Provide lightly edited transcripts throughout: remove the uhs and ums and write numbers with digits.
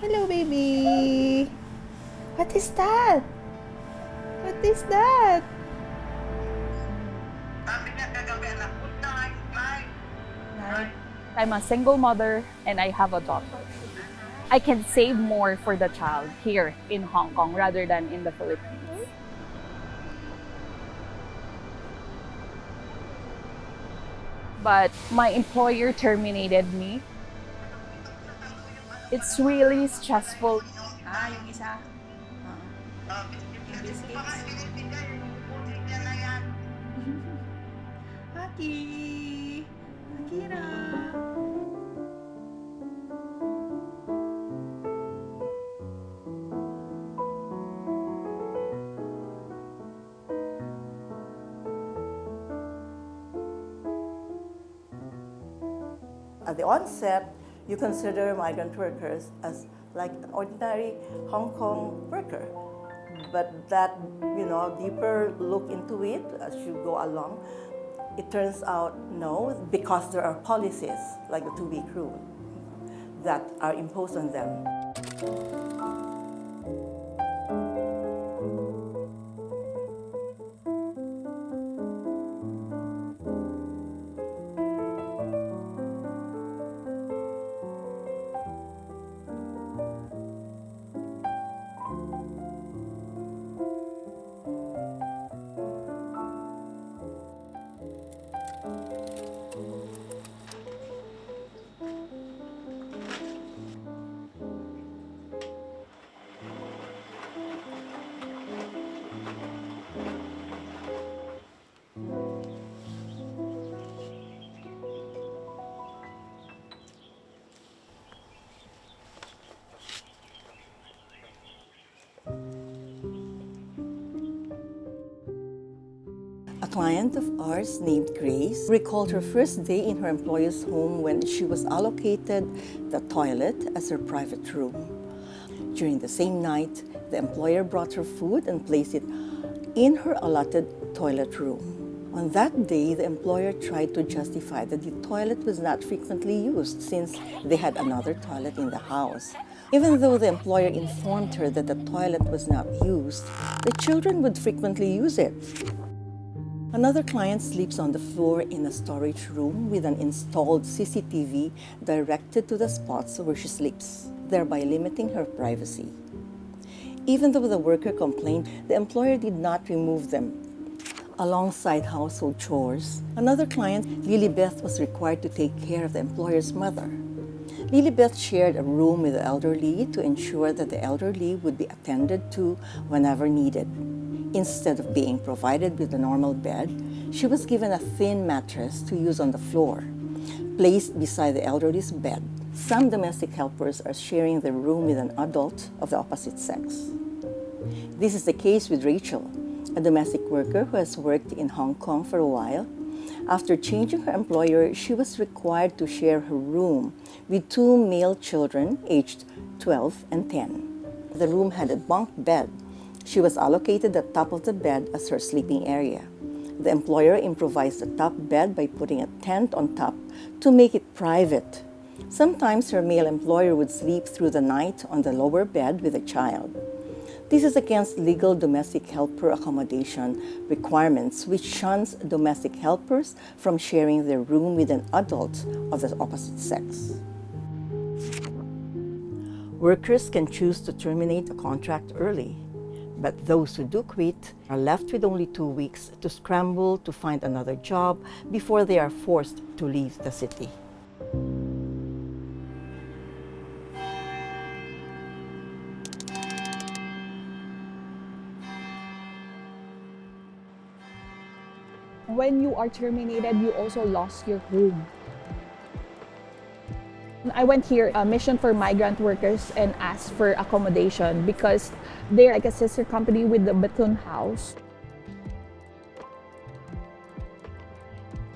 Hello, baby. What is that? What is that? I'm a single mother and I have a daughter. I can save more for the child here in Hong Kong rather than in the Philippines. But my employer terminated me. It's really stressful. Yung isa. Yung biscuits. Haki. Akira. At the onset, you consider migrant workers as like an ordinary Hong Kong worker. But that, deeper look into it as you go along, it turns out no, because there are policies like the 2-week rule that are imposed on them. A client of ours named Grace recalled her first day in her employer's home when she was allocated the toilet as her private room. During the same night, the employer brought her food and placed it in her allotted toilet room. On that day, the employer tried to justify that the toilet was not frequently used since they had another toilet in the house. Even though the employer informed her that the toilet was not used, the children would frequently use it. Another client sleeps on the floor in a storage room with an installed CCTV directed to the spots where she sleeps, thereby limiting her privacy. Even though the worker complained, the employer did not remove them. Alongside household chores, another client, Lilybeth, was required to take care of the employer's mother. Lilybeth shared a room with the elderly to ensure that the elderly would be attended to whenever needed. Instead of being provided with a normal bed, she was given a thin mattress to use on the floor, placed beside the elderly's bed. Some domestic helpers are sharing the room with an adult of the opposite sex. This is the case with Rachel, a domestic worker who has worked in Hong Kong for a while. After changing her employer, she was required to share her room with 2 male children aged 12 and 10. The room had a bunk bed. She was allocated the top of the bed as her sleeping area. The employer improvised the top bed by putting a tent on top to make it private. Sometimes her male employer would sleep through the night on the lower bed with a child. This is against legal domestic helper accommodation requirements, which shuns domestic helpers from sharing their room with an adult of the opposite sex. Workers can choose to terminate a contract early, but those who do quit are left with only 2 weeks to scramble to find another job before they are forced to leave the city. When you are terminated, you also lost your home. I went here, a mission for migrant workers, and asked for accommodation because they're like a sister company with the Bethune House.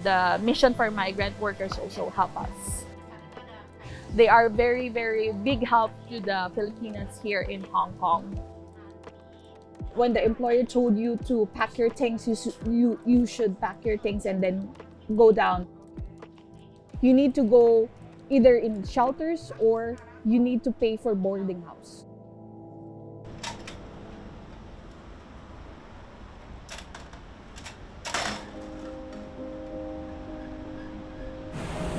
The mission for migrant workers also help us. They are very, very big help to the Filipinos here in Hong Kong. When the employer told you to pack your things, you should pack your things and then go down. You need to go either in shelters or you need to pay for boarding house.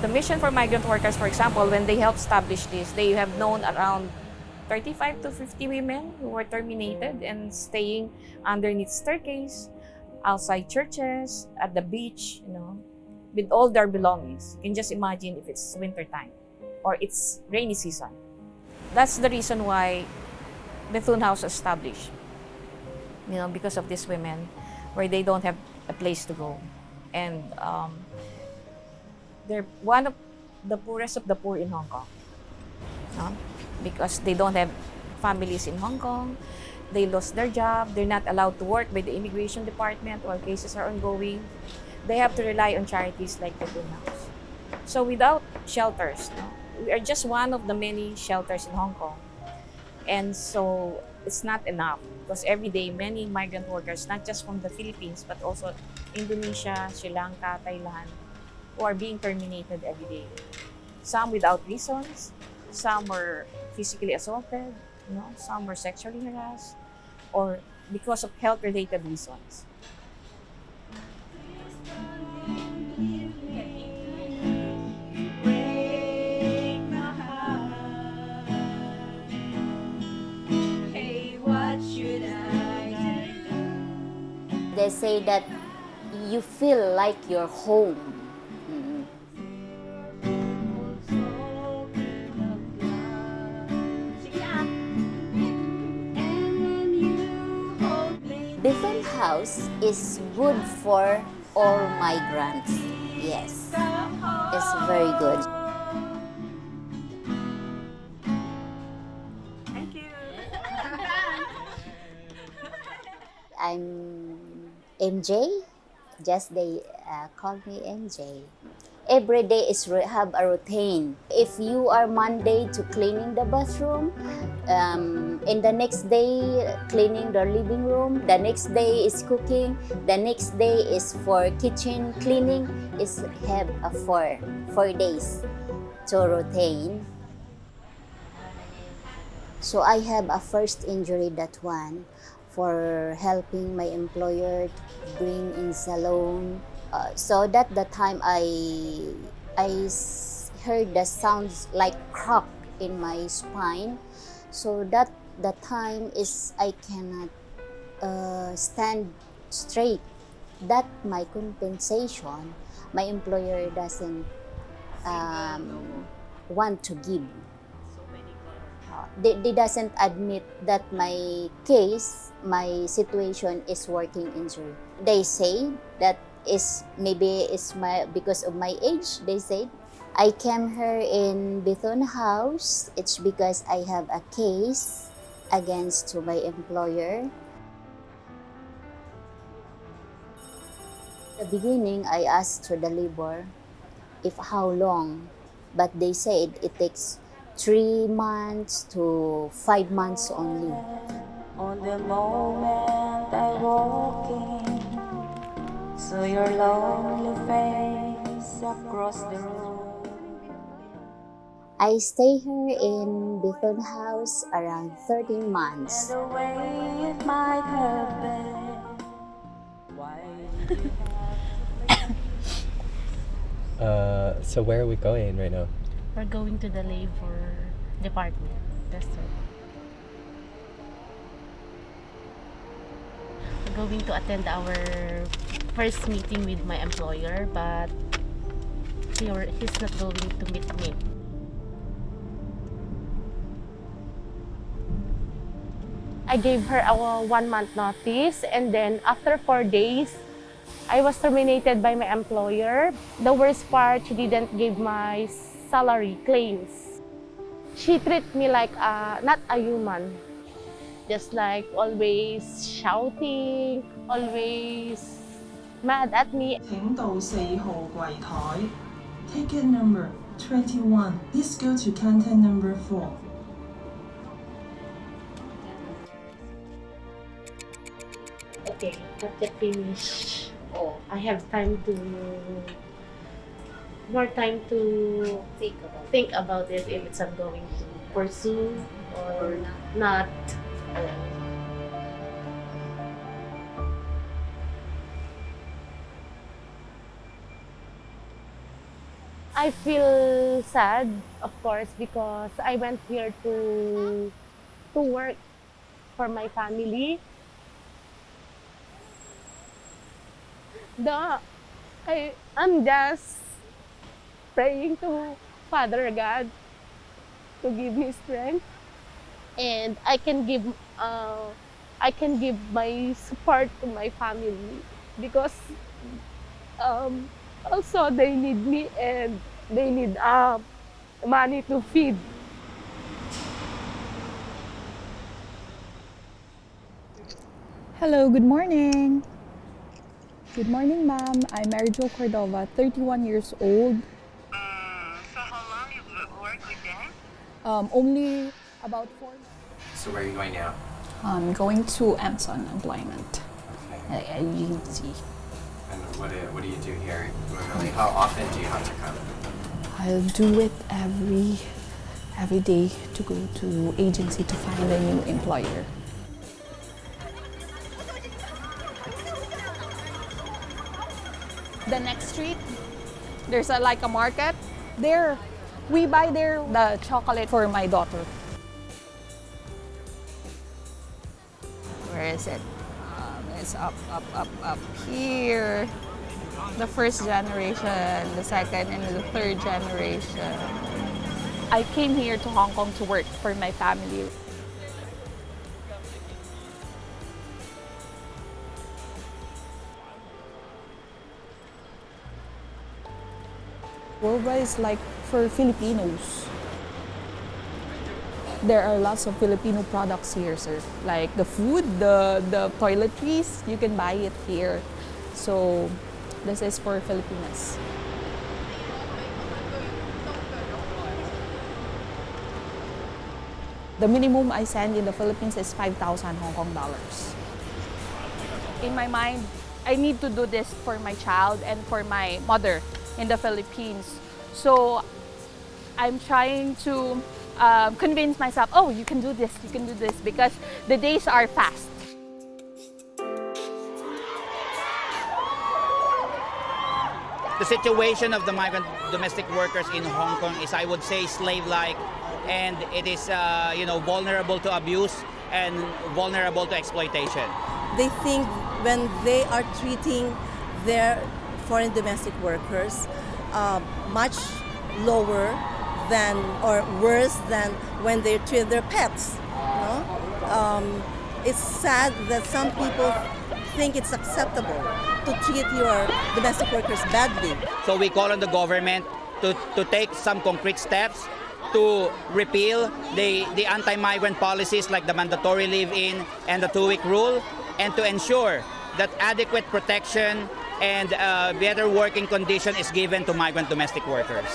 The mission for migrant workers, for example, when they helped establish this, they have known around 35 to 50 women who were terminated and staying underneath staircase, outside churches, at the beach, with all their belongings. You can just imagine if it's winter time or it's rainy season. That's the reason why Bethune House was established, because of these women where they don't have a place to go. And they're one of the poorest of the poor in Hong Kong. Because they don't have families in Hong Kong, they lost their job, they're not allowed to work by the immigration department while cases are ongoing. They have to rely on charities like the Bethune House. So without shelters, we are just one of the many shelters in Hong Kong. And so it's not enough because every day many migrant workers, not just from the Philippines, but also Indonesia, Sri Lanka, Thailand, who are being terminated every day. Some without reasons, some were physically assaulted, some were sexually harassed, or because of health-related reasons. They say that you feel like you're home. Bethune House is good for all migrants. Yes, it's very good. Thank you. I'm MJ. Just they call me MJ. Every day is have a routine. If you are Monday to cleaning the bathroom, in the next day cleaning the living room, the next day is cooking, the next day is for kitchen cleaning. Is have a four days to routine. So I have a first injury, that one, for helping my employer to bring in salon. So that the time I heard the sounds like crack in my spine. So that the time is I cannot stand straight. That my compensation, my employer doesn't want to give. They doesn't admit that my case, my situation is working injury. They say that because of my age. They said I came here in Bethune House. It's because I have a case against to my employer. At the beginning, I asked to the labor if how long, but they said it takes 3 months to 5 months only. On the moment I walk in, saw your lonely face across the road. I stay here in Bethune House around 13 months. And the way it might have been. Why did you So where are we going right now? We're going to the labor department. That's it. We're going to attend our first meeting with my employer, but he's not going to meet me. I gave her a 1 month notice, and then after 4 days, I was terminated by my employer. The worst part, she didn't give my salary claims. She treated me like not a human. Just like always shouting, always mad at me. 請到4號櫃台 Ticket number 21. Please go to counter number 4. Okay, after finish, I have more time to think about it if it's I'm going to pursue or not? I feel sad, of course, because I went here to work for my family. The I'm just praying to Father God to give me strength, and I can give my support to my family because um, also they need me and they need money to feed. Hello, good morning. Good morning, ma'am. I'm Mary Jo Cordova, 31 years old. So how long you worked with them? Only about 4 months. So where are you going now? I'm going to Amazon Employment Okay. Agency. And what do you do here? Normally, how often do you have to come? I'll do it every day to go to agency to find a new employer. The next street, there's like a market. There, we buy there the chocolate for my daughter. Where is it? It's up here. The first generation, the second, and the third generation. I came here to Hong Kong to work for my family. Worldwide is like for Filipinos. There are lots of Filipino products here, sir. Like the food, the toiletries, you can buy it here. So this is for Filipinas. The minimum I send in the Philippines is 5,000 Hong Kong dollars. In my mind, I need to do this for my child and for my mother in the Philippines. So I'm trying to convince myself, oh, you can do this, because the days are fast. The situation of the migrant domestic workers in Hong Kong is, I would say, slave-like, and it is vulnerable to abuse and vulnerable to exploitation. They think when they are treating their foreign domestic workers much lower than or worse than when they treat their pets. It's sad that some people think it's acceptable to treat your domestic workers badly. So we call on the government to take some concrete steps to repeal the anti-migrant policies like the mandatory live-in and the 2-week rule, and to ensure that adequate protection and better working condition is given to migrant domestic workers.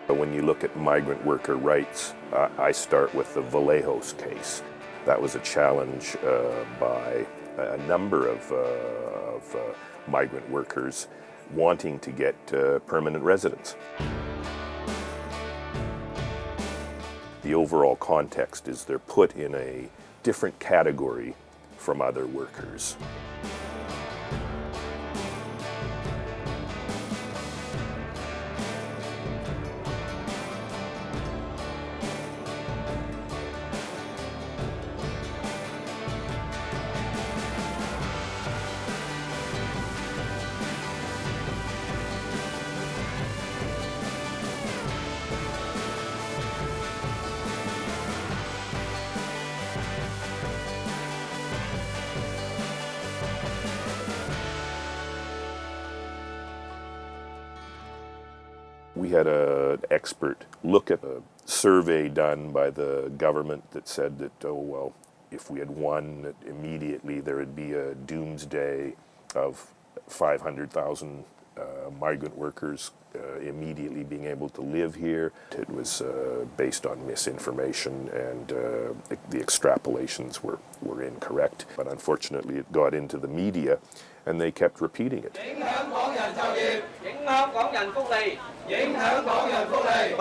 When you look at migrant worker rights, I start with the Vallejos case. That was a challenge by a number of migrant workers wanting to get permanent residence. The overall context is they're put in a different category from other workers. We had an expert look at a survey done by the government that said that, oh, well, if we had won immediately, there would be a doomsday of 500,000 migrant workers immediately being able to live here. It was based on misinformation, and the extrapolations were incorrect. But unfortunately, it got into the media, and they kept repeating it. But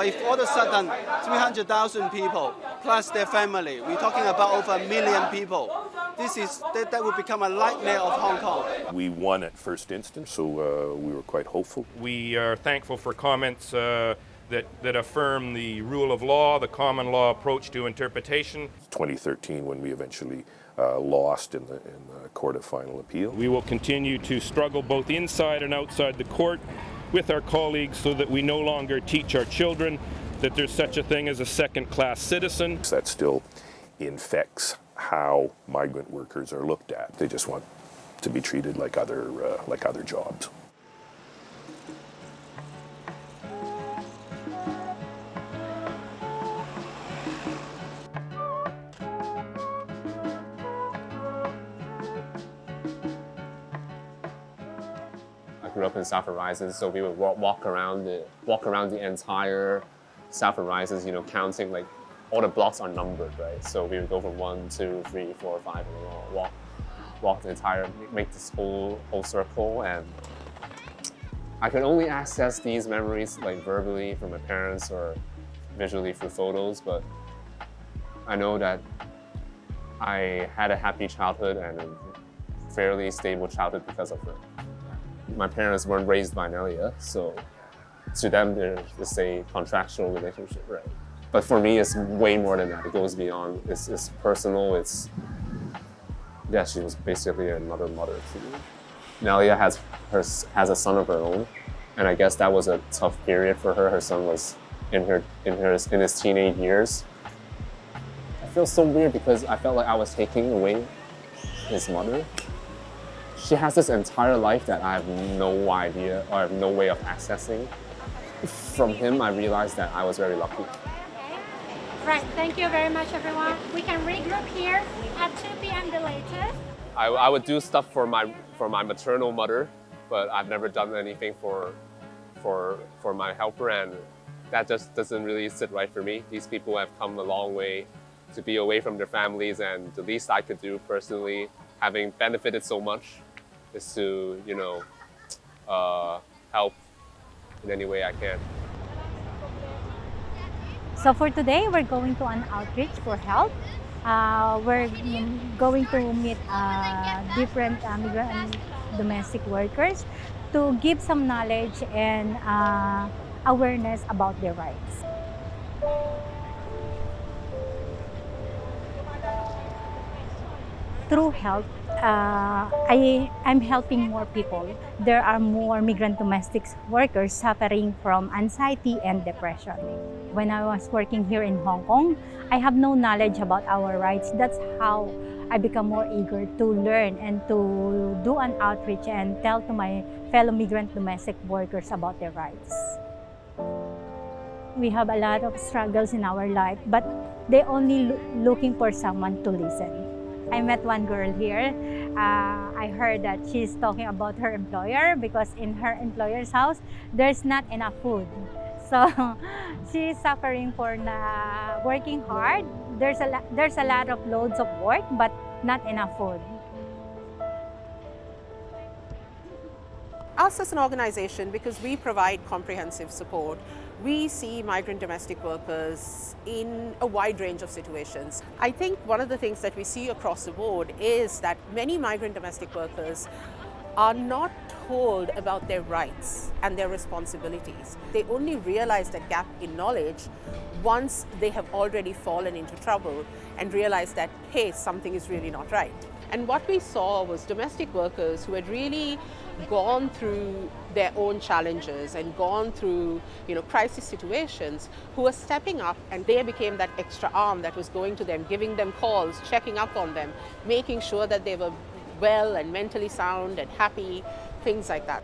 if all of a sudden 300,000 people plus their family, we're talking about over 1 million people. That would become a nightmare of Hong Kong. We won at first instance, so we were quite hopeful. We are thankful for comments that affirm the rule of law, the common law approach to interpretation. 2013 when we eventually lost in the Court of Final Appeal. We will continue to struggle both inside and outside the court with our colleagues so that we no longer teach our children that there's such a thing as a second-class citizen. That still infects how migrant workers are looked at. They just want to be treated like other jobs. I grew up in South Horizon, so we would walk around the entire South Horizon, you know, counting, like, all the blocks are numbered, right? So we would go from 1, 2, 3, 4, 5, and we'll walk the entire, make this whole circle. And I could only access these memories like verbally from my parents or visually through photos, but I know that I had a happy childhood and a fairly stable childhood because of it. My parents weren't raised by Nelia, so to them there's a contractual relationship, right? But for me, it's way more than that. It goes beyond. It's personal. Yeah, she was basically another mother to me. Nelia has a son of her own, and I guess that was a tough period for her. Her son was in his teenage years. I feel so weird because I felt like I was taking away his mother. She has this entire life that I have no idea or I have no way of accessing. From him, I realized that I was very lucky. Right, thank you very much, everyone. We can regroup here at 2 p.m. the latest. I would do stuff for my maternal mother, but I've never done anything for my helper, and that just doesn't really sit right for me. These people have come a long way to be away from their families, and the least I could do personally, having benefited so much, is to, you know, help in any way I can. So for today, we're going to an outreach for help. We're going to meet different migrant and domestic workers to give some knowledge and awareness about their rights. Through help, I'm helping more people. There are more migrant domestic workers suffering from anxiety and depression. When I was working here in Hong Kong, I have no knowledge about our rights. That's how I become more eager to learn and to do an outreach and tell to my fellow migrant domestic workers about their rights. We have a lot of struggles in our life, but they're only looking for someone to listen. I met one girl here. I heard that she's talking about her employer because in her employer's house, there's not enough food. So she's suffering for working hard. There's a lot of loads of work, but not enough food. Us as an organization, because we provide comprehensive support, we see migrant domestic workers in a wide range of situations. I think one of the things that we see across the board is that many migrant domestic workers are not told about their rights and their responsibilities. They only realize that gap in knowledge once they have already fallen into trouble and realize that, hey, something is really not right. And what we saw was domestic workers who had really gone through their own challenges and gone through, crisis situations, who were stepping up, and they became that extra arm that was going to them, giving them calls, checking up on them, making sure that they were well and mentally sound and happy, things like that.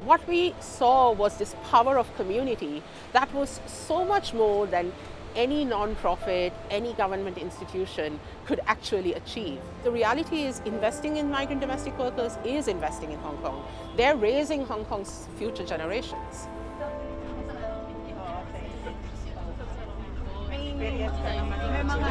What we saw was this power of community that was so much more than any non-profit, any government institution could actually achieve. The reality is investing in migrant domestic workers is investing in Hong Kong. They're raising Hong Kong's future generations. May mga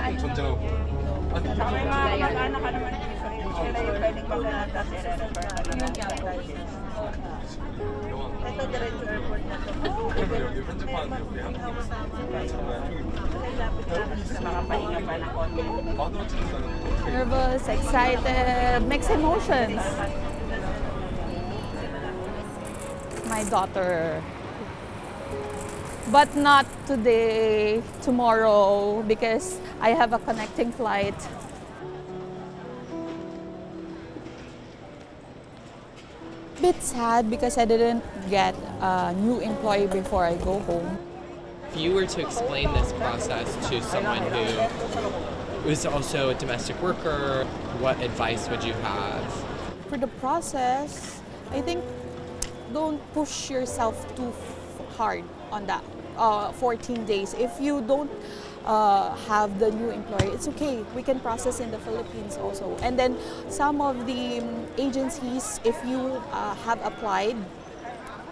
Nervous, excited, mixed emotions. My daughter. But not today, tomorrow, because I have a connecting flight. Bit sad because I didn't get a new employee before I go home. If you were to explain this process to someone who is also a domestic worker, what advice would you have? For the process, I think don't push yourself too hard on that 14 days. If you don't have the new employer, it's okay. We can process in the Philippines also. And then some of the agencies, if you have applied,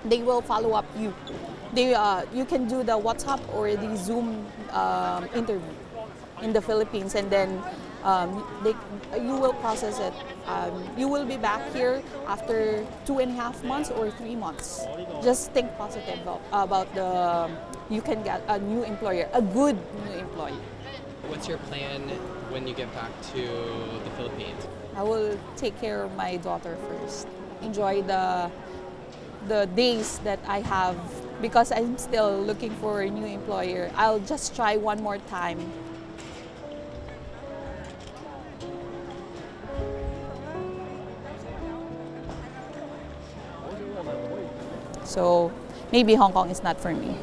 they will follow up you. You can do the WhatsApp or the Zoom interview in the Philippines, and then you will process it. You will be back here after 2.5 months or 3 months. Just think positive about you can get a new employer, a good new employee. What's your plan when you get back to the Philippines? I will take care of my daughter first. Enjoy the days that I have, because I'm still looking for a new employer. I'll just try one more time. So maybe Hong Kong is not for me.